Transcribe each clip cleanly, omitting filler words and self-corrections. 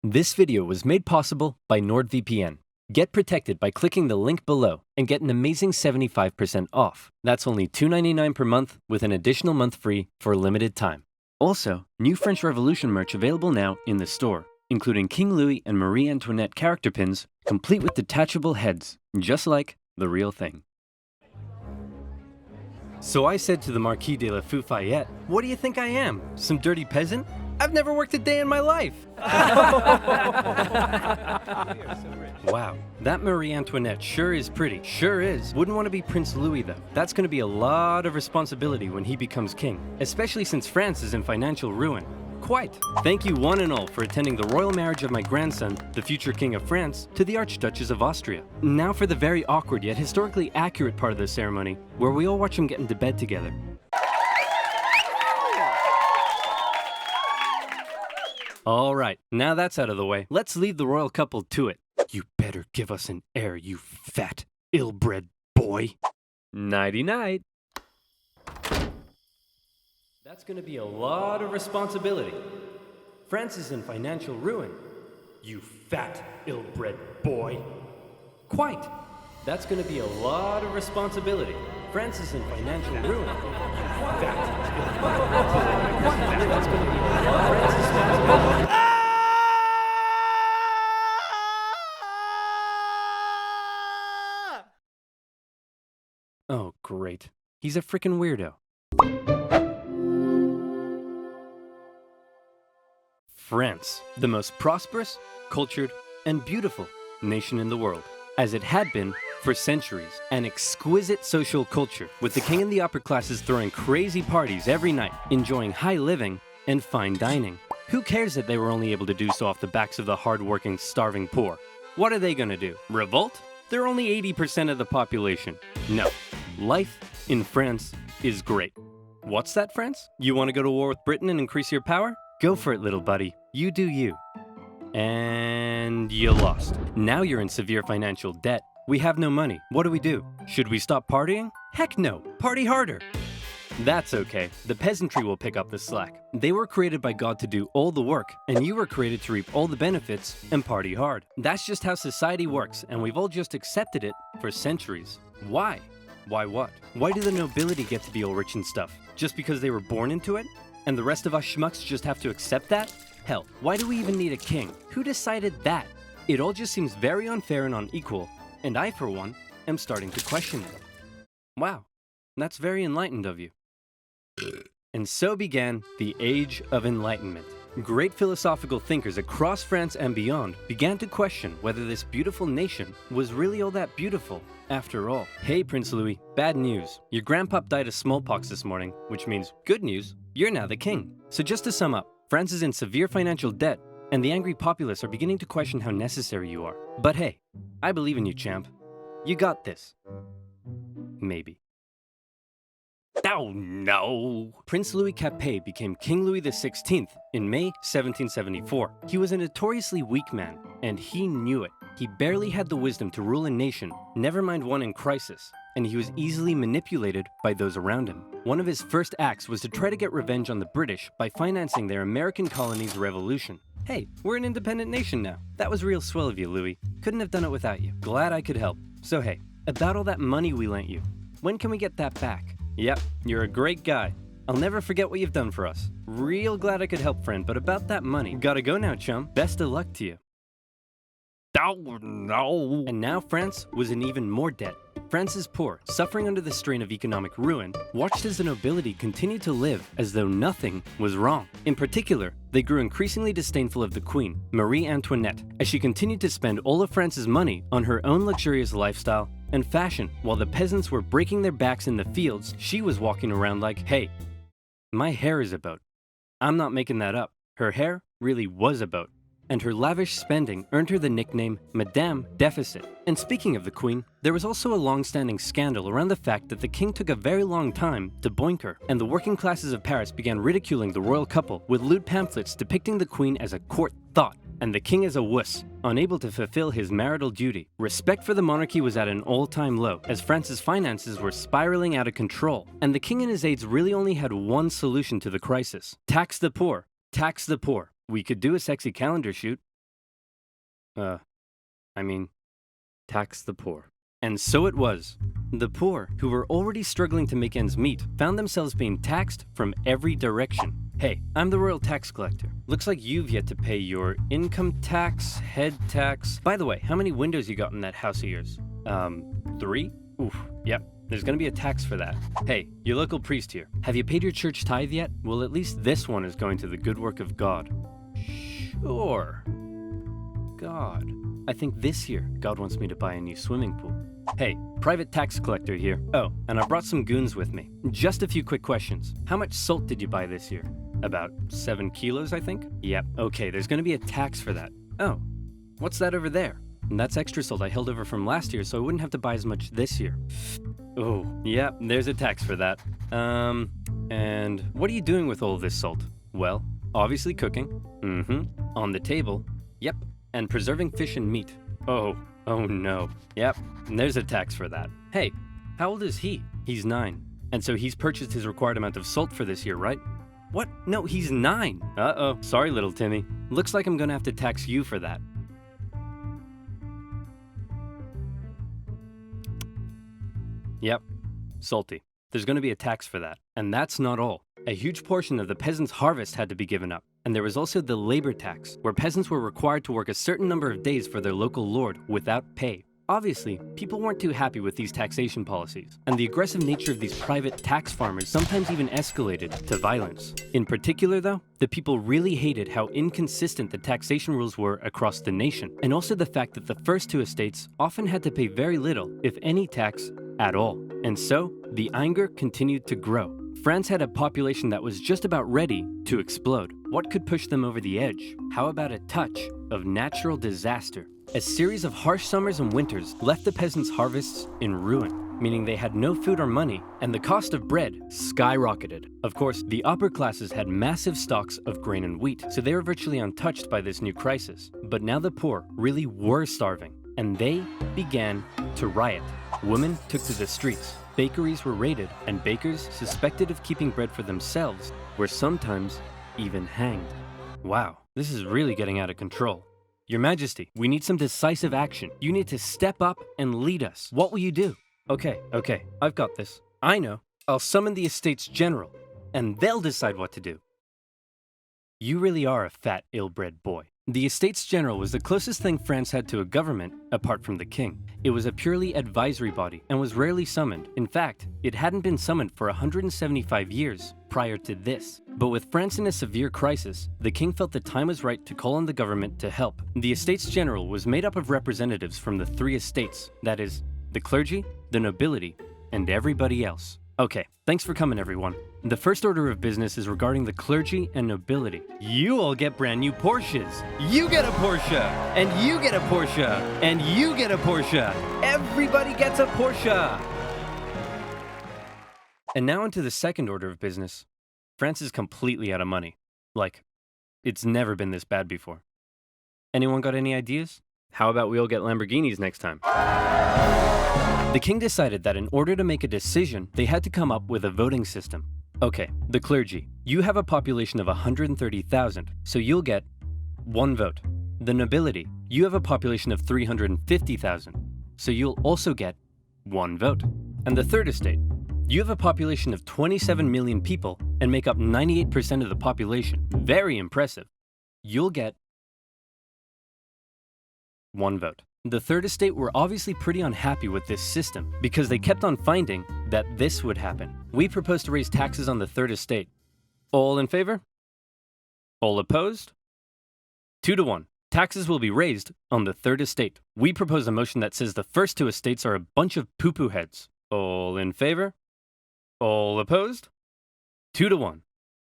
This video was made possible by NordVPN. Get protected by clicking the link below and get an amazing 75% off. That's only $2.99 per month with an additional month free for a limited time. Also, new French Revolution merch available now in the store, including King Louis and Marie Antoinette character pins, complete with detachable heads, just like the real thing. So I said to the Marquis de la Fufayette, "What do you think I am? Some dirty peasant? I've never worked a day in my life." Wow, that Marie Antoinette sure is pretty. Sure is. Wouldn't want to be Prince Louis though. That's going to be a lot of responsibility when he becomes king, especially since France is in financial ruin. Quite. Thank you one and all for attending the royal marriage of my grandson, the future King of France, to the Archduchess of Austria. Now for the very awkward yet historically accurate part of the ceremony, where we all watch them get into bed together. All right, now that's out of the way, let's leave the royal couple to it. You better give us an heir, you fat, ill-bred boy. Nighty-night. That's gonna be a lot of responsibility. France is in financial ruin. You fat, ill-bred boy. Quite. That's gonna be a lot of responsibility. France is in financial ruin. You fat, ill-bred boy. That's gonna be a lot of responsibility. Oh, great. He's a frickin' weirdo. France, the most prosperous, cultured, and beautiful nation in the world, as it had been for centuries. An exquisite social culture, with the king and the upper classes throwing crazy parties every night, enjoying high living and fine dining. Who cares that they were only able to do so off the backs of the hard-working, starving poor? What are they gonna do? Revolt? They're only 80% of the population. No. Life in France is great. What's that, France? You want to go to war with Britain and increase your power? Go for it, little buddy. You do you. And you lost. Now you're in severe financial debt. We have no money. What do? Should we stop partying? Heck no. Party harder. That's okay. The peasantry will pick up the slack. They were created by God to do all the work, and you were created to reap all the benefits and party hard. That's just how society works, and we've all just accepted it for centuries. Why? Why what? Why do the nobility get to be all rich and stuff? Just because they were born into it? And the rest of us schmucks just have to accept that? Hell, why do we even need a king? Who decided that? It all just seems very unfair and unequal, and I, for one, am starting to question it. Wow, that's very enlightened of you. And so began the Age of Enlightenment. Great philosophical thinkers across France and beyond began to question whether this beautiful nation was really all that beautiful after all. Hey, Prince Louis, bad news. Your grandpop died of smallpox this morning, which means good news, you're now the king. So just to sum up, France is in severe financial debt, and the angry populace are beginning to question how necessary you are. But hey, I believe in you, champ. You got this. Maybe. Oh no! Prince Louis Capet became King Louis XVI in May 1774. He was a notoriously weak man, and he knew it. He barely had the wisdom to rule a nation, never mind one in crisis, and he was easily manipulated by those around him. One of his first acts was to try to get revenge on the British by financing their American colonies' revolution. Hey, we're an independent nation now. That was real swell of you, Louis. Couldn't have done it without you. Glad I could help. So hey, about all that money we lent you, when can we get that back? Yep, you're a great guy. I'll never forget what you've done for us. Real glad I could help, friend, but about that money, gotta go now, chum. Best of luck to you. Oh no! And now France was in even more debt. France's poor, suffering under the strain of economic ruin, watched as the nobility continued to live as though nothing was wrong. In particular, they grew increasingly disdainful of the queen, Marie Antoinette, as she continued to spend all of France's money on her own luxurious lifestyle and fashion. While the peasants were breaking their backs in the fields, she was walking around like, hey, my hair is about. I'm not making that up. Her hair really was about. And her lavish spending earned her the nickname Madame Deficit. And speaking of the queen, there was also a long-standing scandal around the fact that the king took a very long time to boink her, and the working classes of Paris began ridiculing the royal couple with lewd pamphlets depicting the queen as a court thought, and the king as a wuss, unable to fulfill his marital duty. Respect for the monarchy was at an all-time low, as France's finances were spiraling out of control, and the king and his aides really only had one solution to the crisis: tax the poor. Tax the poor. We could do a sexy calendar shoot. I mean, tax the poor. And so it was. The poor, who were already struggling to make ends meet, found themselves being taxed from every direction. Hey, I'm the royal tax collector. Looks like you've yet to pay your income tax, head tax. By the way, how many windows you got in that house of yours? 3? Oof, yep. There's gonna be a tax for that. Hey, your local priest here. Have you paid your church tithe yet? Well, at least this one is going to the good work of God. Sure. God. I think this year, God wants me to buy a new swimming pool. Hey, private tax collector here. Oh, and I brought some goons with me. Just a few quick questions. How much salt did you buy this year? About 7 kilos, I think? Yep. Okay, there's gonna be a tax for that. Oh, what's that over there? And that's extra salt I held over from last year, so I wouldn't have to buy as much this year. Oh, yep, there's a tax for that. And what are you doing with all this salt? Well, obviously cooking. On the table. Yep. And preserving fish and meat. Oh no. Yep, and there's a tax for that. Hey, how old is he? He's 9. And so he's purchased his required amount of salt for this year, right? What? No, he's 9. Uh-oh. Sorry, little Timmy. Looks like I'm gonna have to tax you for that. Yep, salty. There's gonna be a tax for that. And that's not all. A huge portion of the peasants' harvest had to be given up. And there was also the labor tax, where peasants were required to work a certain number of days for their local lord without pay. Obviously, people weren't too happy with these taxation policies, and the aggressive nature of these private tax farmers sometimes even escalated to violence. In particular though, the people really hated how inconsistent the taxation rules were across the nation, and also the fact that the first 2 estates often had to pay very little, if any tax at all. And so, the anger continued to grow. France had a population that was just about ready to explode. What could push them over the edge? How about a touch of natural disaster? A series of harsh summers and winters left the peasants' harvests in ruin, meaning they had no food or money, and the cost of bread skyrocketed. Of course, the upper classes had massive stocks of grain and wheat, so they were virtually untouched by this new crisis. But now the poor really were starving, and they began to riot. Women took to the streets. Bakeries were raided, and bakers suspected of keeping bread for themselves were sometimes even hanged. Wow, this is really getting out of control. Your Majesty, we need some decisive action. You need to step up and lead us. What will you do? Okay, I've got this. I know. I'll summon the Estates General, and they'll decide what to do. You really are a fat, ill-bred boy. The Estates General was the closest thing France had to a government, apart from the king. It was a purely advisory body and was rarely summoned. In fact, it hadn't been summoned for 175 years prior to this. But with France in a severe crisis, the king felt the time was right to call on the government to help. The Estates General was made up of representatives from the 3 estates, that is, the clergy, the nobility, and everybody else. Okay, thanks for coming, everyone. The first order of business is regarding the clergy and nobility. You all get brand new Porsches. You get a Porsche, and you get a Porsche, and you get a Porsche. Everybody gets a Porsche. And now into the second order of business. France is completely out of money. Like, it's never been this bad before. Anyone got any ideas? How about we all get Lamborghinis next time? The king decided that in order to make a decision, they had to come up with a voting system. Okay, the clergy. You have a population of 130,000, so you'll get 1 vote. The nobility. You have a population of 350,000, so you'll also get 1 vote. And the third estate. You have a population of 27 million people and make up 98% of the population. Very impressive. You'll get 1 vote. The third estate were obviously pretty unhappy with this system because they kept on finding that this would happen. We propose to raise taxes on the third estate. All in favor? All opposed? 2 to 1. Taxes will be raised on the third estate. We propose a motion that says the first 2 estates are a bunch of poo-poo heads. All in favor? All opposed? 2 to 1.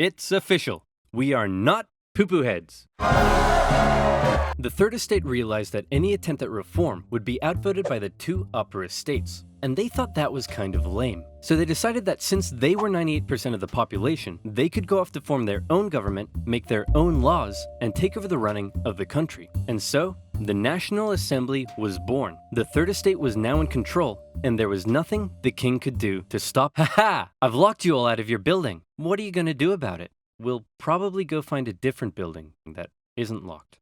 It's official. We are not poo-poo heads. The third estate realized that any attempt at reform would be outvoted by the 2 upper estates, and they thought that was kind of lame. So they decided that since they were 98% of the population, they could go off to form their own government, make their own laws, and take over the running of the country. And so, the National Assembly was born. The third estate was now in control, and there was nothing the king could do to stop. Ha! I've locked you all out of your building. What are you gonna do about it? We'll probably go find a different building that isn't locked.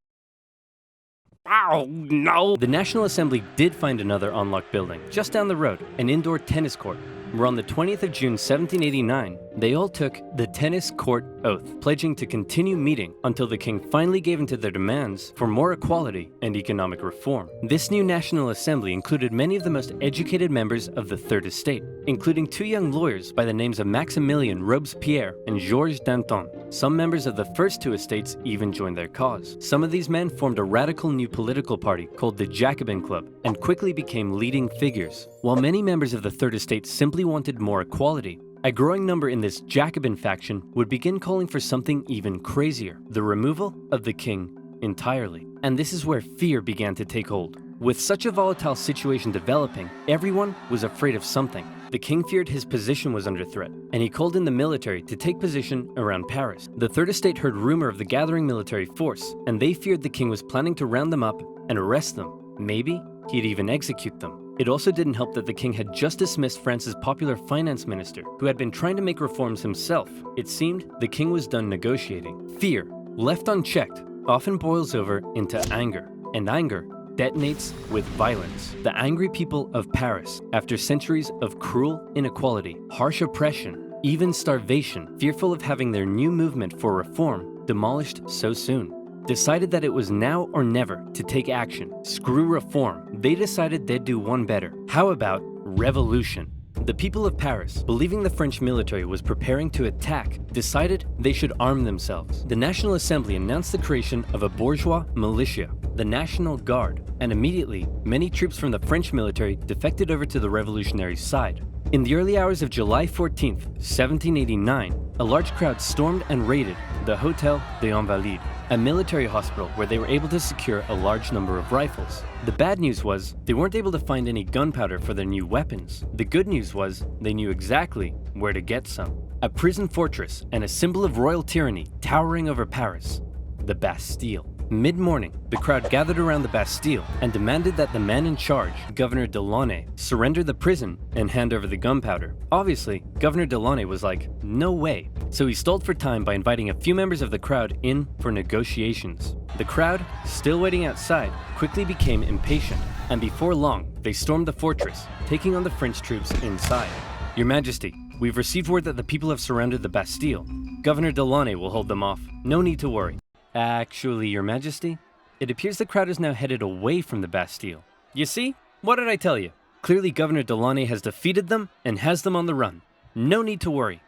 Oh, no! The National Assembly did find another unlocked building, just down the road, an indoor tennis court, where on the 20th of June 1789, they all took the Tennis Court Oath, pledging to continue meeting until the king finally gave in to their demands for more equality and economic reform. This new National Assembly included many of the most educated members of the Third Estate, including two young lawyers by the names of Maximilien Robespierre and Georges Danton. Some members of the first two estates even joined their cause. Some of these men formed a radical new political party called the Jacobin Club and quickly became leading figures. While many members of the Third Estate simply wanted more equality, a growing number in this Jacobin faction would begin calling for something even crazier: the removal of the king entirely. And this is where fear began to take hold. With such a volatile situation developing, everyone was afraid of something. The king feared his position was under threat, and he called in the military to take position around Paris. The Third Estate heard rumor of the gathering military force, and they feared the king was planning to round them up and arrest them. Maybe he'd even execute them. It also didn't help that the king had just dismissed France's popular finance minister, who had been trying to make reforms himself. It seemed the king was done negotiating. Fear, left unchecked, often boils over into anger, and anger detonates with violence. The angry people of Paris, after centuries of cruel inequality, harsh oppression, even starvation, fearful of having their new movement for reform demolished so soon, decided that it was now or never to take action. Screw reform. They decided they'd do one better. How about revolution? The people of Paris, believing the French military was preparing to attack, decided they should arm themselves. The National Assembly announced the creation of a bourgeois militia, the National Guard, and immediately, many troops from the French military defected over to the revolutionary side. In the early hours of July 14th, 1789, a large crowd stormed and raided the Hôtel des Invalides, a military hospital where they were able to secure a large number of rifles. The bad news was they weren't able to find any gunpowder for their new weapons. The good news was they knew exactly where to get some. A prison fortress and a symbol of royal tyranny towering over Paris, the Bastille. Mid-morning, the crowd gathered around the Bastille and demanded that the man in charge, Governor Delaunay, surrender the prison and hand over the gunpowder. Obviously, Governor Delaunay was like, no way. So he stalled for time by inviting a few members of the crowd in for negotiations. The crowd, still waiting outside, quickly became impatient, and before long, they stormed the fortress, taking on the French troops inside. Your Majesty, we've received word that the people have surrounded the Bastille. Governor Delaunay will hold them off. No need to worry. Actually, Your Majesty, it appears the crowd is now headed away from the Bastille. You see? What did I tell you? Clearly Governor Delaunay has defeated them and has them on the run. No need to worry.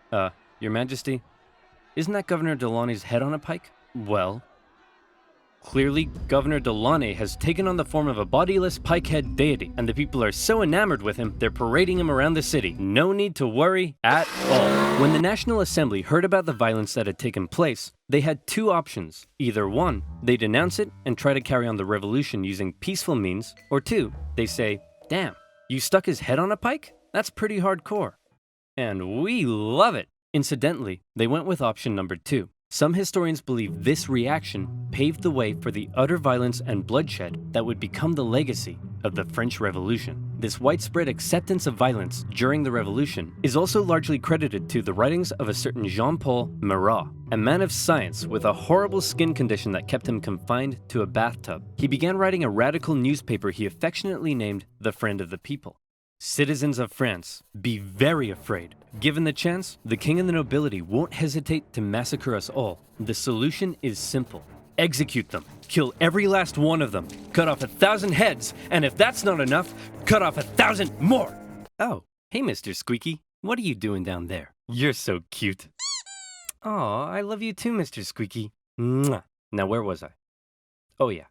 Your Majesty, isn't that Governor Delaunay's head on a pike? Well, clearly Governor Delaunay has taken on the form of a bodiless pike-head deity, and the people are so enamored with him, they're parading him around the city. No need to worry at all. When the National Assembly heard about the violence that had taken place, they had two options. Either one, they denounce it and try to carry on the revolution using peaceful means, or two, they say, damn, you stuck his head on a pike? That's pretty hardcore. And we love it. Incidentally, they went with option number two. Some historians believe this reaction paved the way for the utter violence and bloodshed that would become the legacy of the French Revolution. This widespread acceptance of violence during the Revolution is also largely credited to the writings of a certain Jean-Paul Marat, a man of science with a horrible skin condition that kept him confined to a bathtub. He began writing a radical newspaper he affectionately named The Friend of the People. Citizens of France, be very afraid. Given the chance, the king and the nobility won't hesitate to massacre us all. The solution is simple. Execute them. Kill every last one of them. Cut off 1,000 heads, and if that's not enough, cut off 1,000 more! Oh, hey Mr. Squeaky. What are you doing down there? You're so cute. Aw, I love you too, Mr. Squeaky. Mwah. Now where was I? Oh yeah.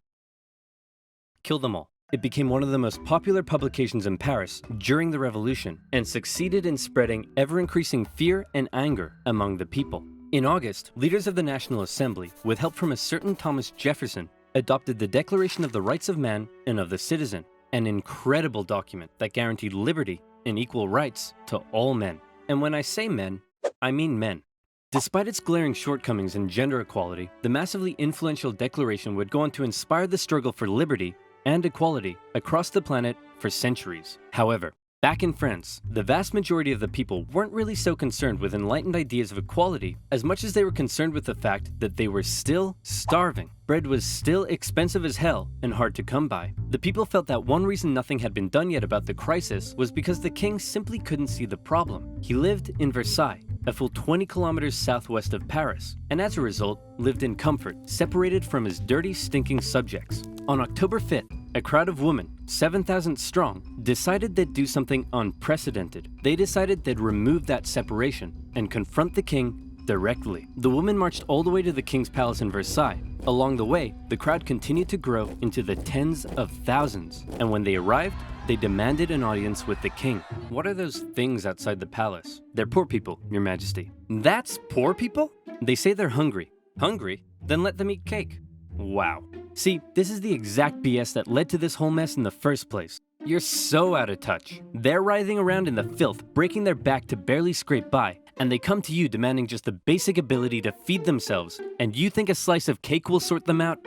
Kill them all. It became one of the most popular publications in Paris during the Revolution and succeeded in spreading ever-increasing fear and anger among the people. In August, leaders of the National Assembly, with help from a certain Thomas Jefferson, adopted the Declaration of the Rights of Man and of the Citizen, an incredible document that guaranteed liberty and equal rights to all men. And when I say men, I mean men. Despite its glaring shortcomings in gender equality, the massively influential declaration would go on to inspire the struggle for liberty and equality across the planet for centuries. However, Back in France, the vast majority of the people weren't really so concerned with enlightened ideas of equality as much as they were concerned with the fact that they were still starving. Bread was still expensive as hell and hard to come by. The people felt that one reason nothing had been done yet about the crisis was because the king simply couldn't see the problem. He lived in Versailles, a full 20 kilometers southwest of Paris, and as a result, lived in comfort, separated from his dirty, stinking subjects. On October 5th, a crowd of women, 7,000 strong, decided they'd do something unprecedented. They decided they'd remove that separation and confront the king directly. The women marched all the way to the king's palace in Versailles. Along the way, the crowd continued to grow into the tens of thousands, and when they arrived, they demanded an audience with the king. What are those things outside the palace? They're poor people, Your Majesty. That's poor people? They say they're hungry. Hungry? Then let them eat cake. Wow. See, this is the exact BS that led to this whole mess in the first place. You're so out of touch. They're writhing around in the filth, breaking their back to barely scrape by, and they come to you demanding just the basic ability to feed themselves, and you think a slice of cake will sort them out?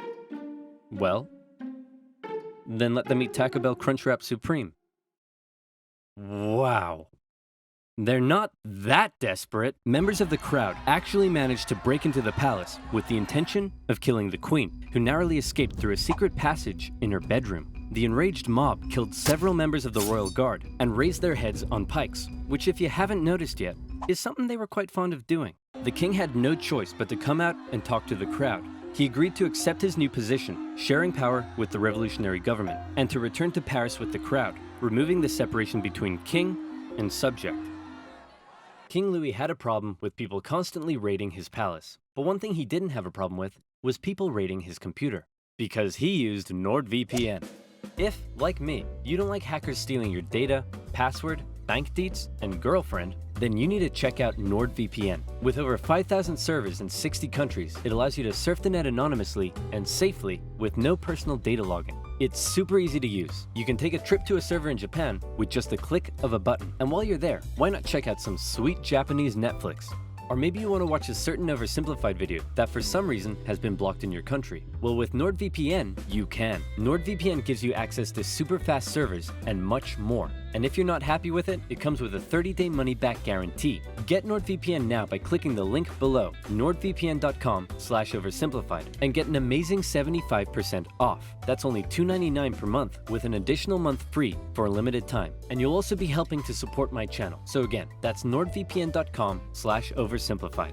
Well, then let them eat Taco Bell Crunchwrap Supreme. Wow. They're not that desperate. Members of the crowd actually managed to break into the palace with the intention of killing the queen, who narrowly escaped through a secret passage in her bedroom. The enraged mob killed several members of the royal guard and raised their heads on pikes, which, if you haven't noticed yet, is something they were quite fond of doing. The king had no choice but to come out and talk to the crowd. He agreed to accept his new position, sharing power with the revolutionary government, and to return to Paris with the crowd, removing the separation between king and subject. King Louis had a problem with people constantly raiding his palace, but one thing he didn't have a problem with was people raiding his computer, because he used NordVPN. If, like me, you don't like hackers stealing your data, password, bank deets, and girlfriend, then you need to check out NordVPN. With over 5,000 servers in 60 countries, it allows you to surf the net anonymously and safely with no personal data logging. It's super easy to use. You can take a trip to a server in Japan with just the click of a button. And while you're there, why not check out some sweet Japanese Netflix? Or maybe you want to watch a certain oversimplified video that for some reason has been blocked in your country. Well, with NordVPN, you can. NordVPN gives you access to super fast servers and much more. And if you're not happy with it, it comes with a 30-day money-back guarantee. Get NordVPN now by clicking the link below, nordvpn.com/oversimplified, and get an amazing 75% off. That's only $2.99 per month with an additional month free for a limited time. And you'll also be helping to support my channel. So again, that's nordvpn.com/oversimplified.